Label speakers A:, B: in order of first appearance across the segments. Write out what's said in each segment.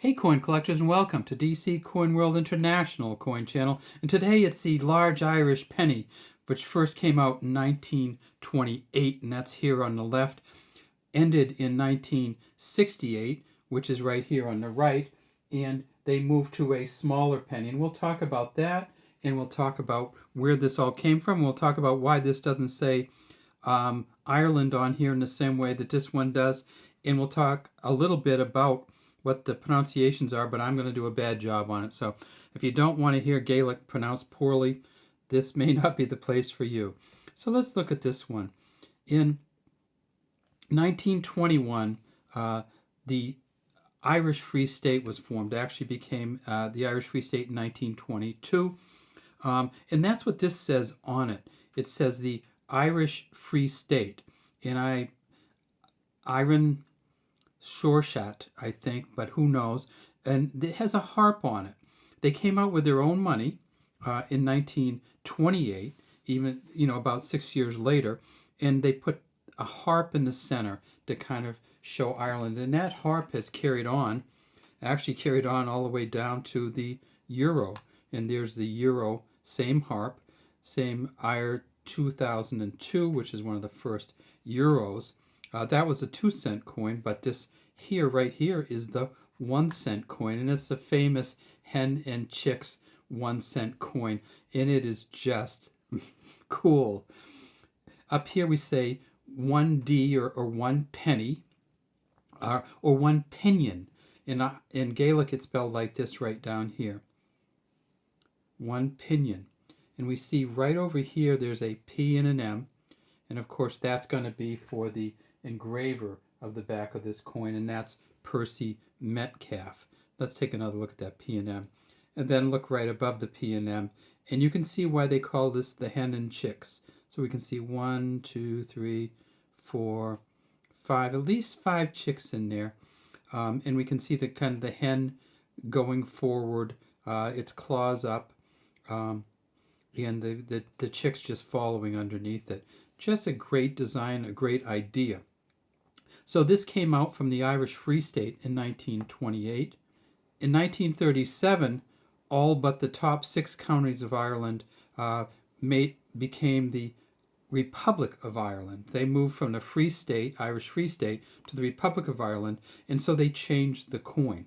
A: Hey coin collectors, and welcome to DC Coin World International Coin Channel. And today it's the large Irish penny, which first came out in 1928, and that's here on the left, ended in 1968, which is right here on the right, and they moved to a smaller penny. And we'll talk about that, and we'll talk about where this all came from. We'll talk about why this doesn't say Ireland on here in the same way that this one does, and we'll talk a little bit about what the pronunciations are, but I'm going to do a bad job on it. So if you don't want to hear Gaelic pronounced poorly, this may not be the place for you. So let's look at this one. In 1921, the Irish Free State was formed. It actually became the Irish Free State in 1922. And that's what this says on it. It says the Irish Free State. And Iron Shoreshot, I think, but who knows. And it has a harp on it. They came out with their own money in 1928, even, about 6 years later, and they put a harp in the center to kind of show Ireland. And that harp has actually carried on all the way down to the euro. And there's the euro, same harp, same IR 2002, which is one of the first euros. That was a 2-cent coin, but this right here is the 1-cent coin, and it's the famous hen and chicks 1-cent coin, and it is just cool. Up here we say 1D or 1 penny, or 1 pinion. In Gaelic it's spelled like this right down here. 1 pinion. And we see right over here there's a P and an M, and of course that's going to be for the engraver of the back of this coin, and that's Percy Metcalf. Let's take another look at that P and M, and then look right above the P and M, and you can see why they call this the hen and chicks. So we can see 1, 2, 3, 4, 5, at least 5 chicks in there, and we can see the kind of the hen going forward, its claws up, and the chicks just following underneath it. Just a great design, a great idea. So this came out from the Irish Free State in 1928. In 1937, all but the top 6 counties of Ireland became the Republic of Ireland. They moved from the Free State, Irish Free State, to the Republic of Ireland, and so they changed the coin.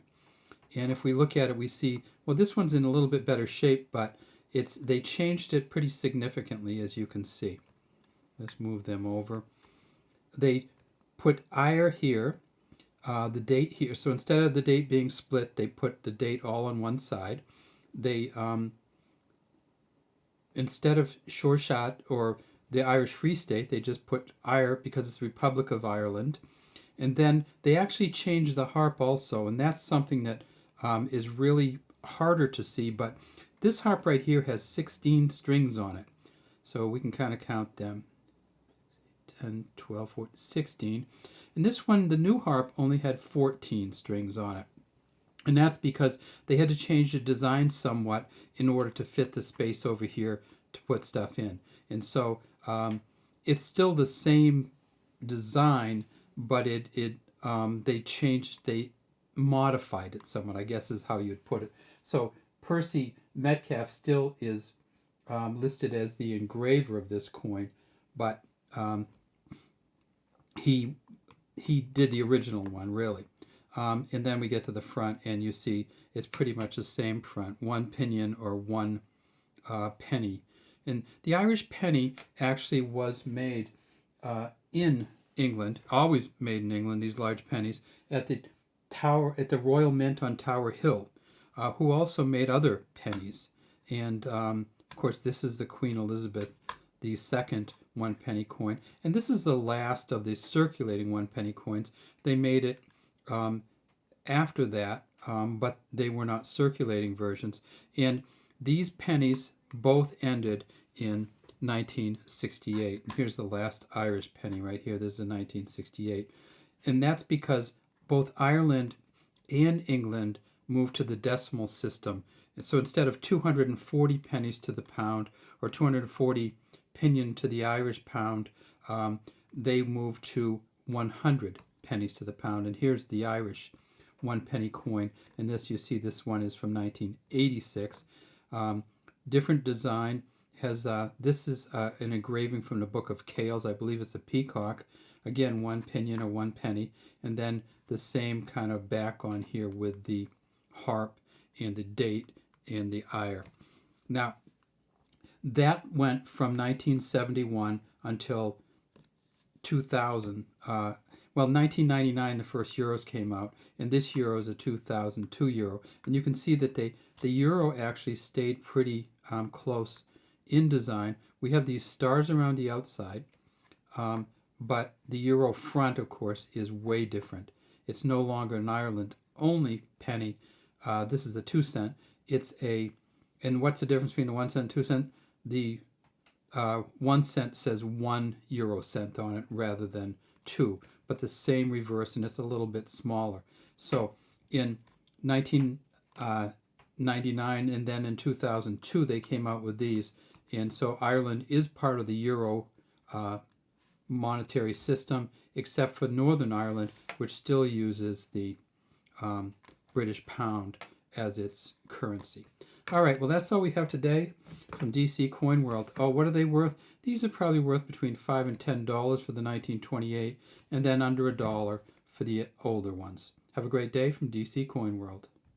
A: And if we look at it, we see, well, this one's in a little bit better shape, but they changed it pretty significantly, as you can see. Let's move them over. They put IR here, the date here. So instead of the date being split, they put the date all on one side. They, instead of Shoreshot or the Irish Free State, they just put IR because it's Republic of Ireland. And then they actually changed the harp also, and that's something that is really harder to see. But this harp right here has 16 strings on it. So we can kind of count them. 10, 12, 14, 16. And this one, the new harp, only had 14 strings on it. And that's because they had to change the design somewhat in order to fit the space over here to put stuff in. And so it's still the same design, but they modified it somewhat, I guess is how you'd put it. So Percy Metcalf still is listed as the engraver of this coin, but he did the original one, really. And then we get to the front, and you see it's pretty much the same front, 1 pinion or 1 penny. And the Irish penny actually was made in England, always made in England, these large pennies, at the Royal Mint on Tower Hill, who also made other pennies. And of course, this is the Queen Elizabeth II 1 penny coin, and this is the last of the circulating 1 penny coins. They made it after that, but they were not circulating versions. And these pennies both ended in 1968. And here's the last Irish penny right here. This is a 1968, and that's because both Ireland and England moved to the decimal system. So instead of 240 pennies to the pound or 240 pinion to the Irish pound, they moved to 100 pennies to the pound. And here's the Irish 1 penny coin. And this, you see, this one is from 1986. Different design. Has this is an engraving from the Book of Kells. I believe it's a peacock. Again, 1 pinion or 1 penny, and then the same kind of back on here with the harp and the date and the ire. Now, that went from 1971 until 2000. Well, 1999, the first euros came out, and this euro is a 2002 euro. And you can see that the euro actually stayed pretty close in design. We have these stars around the outside, but the euro front, of course, is way different. It's no longer an Ireland only penny. This is a 2 cent. And what's the difference between the 1 cent and 2 cent? The 1 cent says 1 euro cent on it rather than 2, but the same reverse, and it's a little bit smaller. So in 1999 and then in 2002 they came out with these, and so Ireland is part of the euro monetary system, except for Northern Ireland, which still uses the British pound as its currency. All right, well, that's all we have today from DC Coin World. Oh, what are they worth? These are probably worth between $5 and $10 for the 1928, and then under $1 for the older ones. Have a great day from DC Coin World.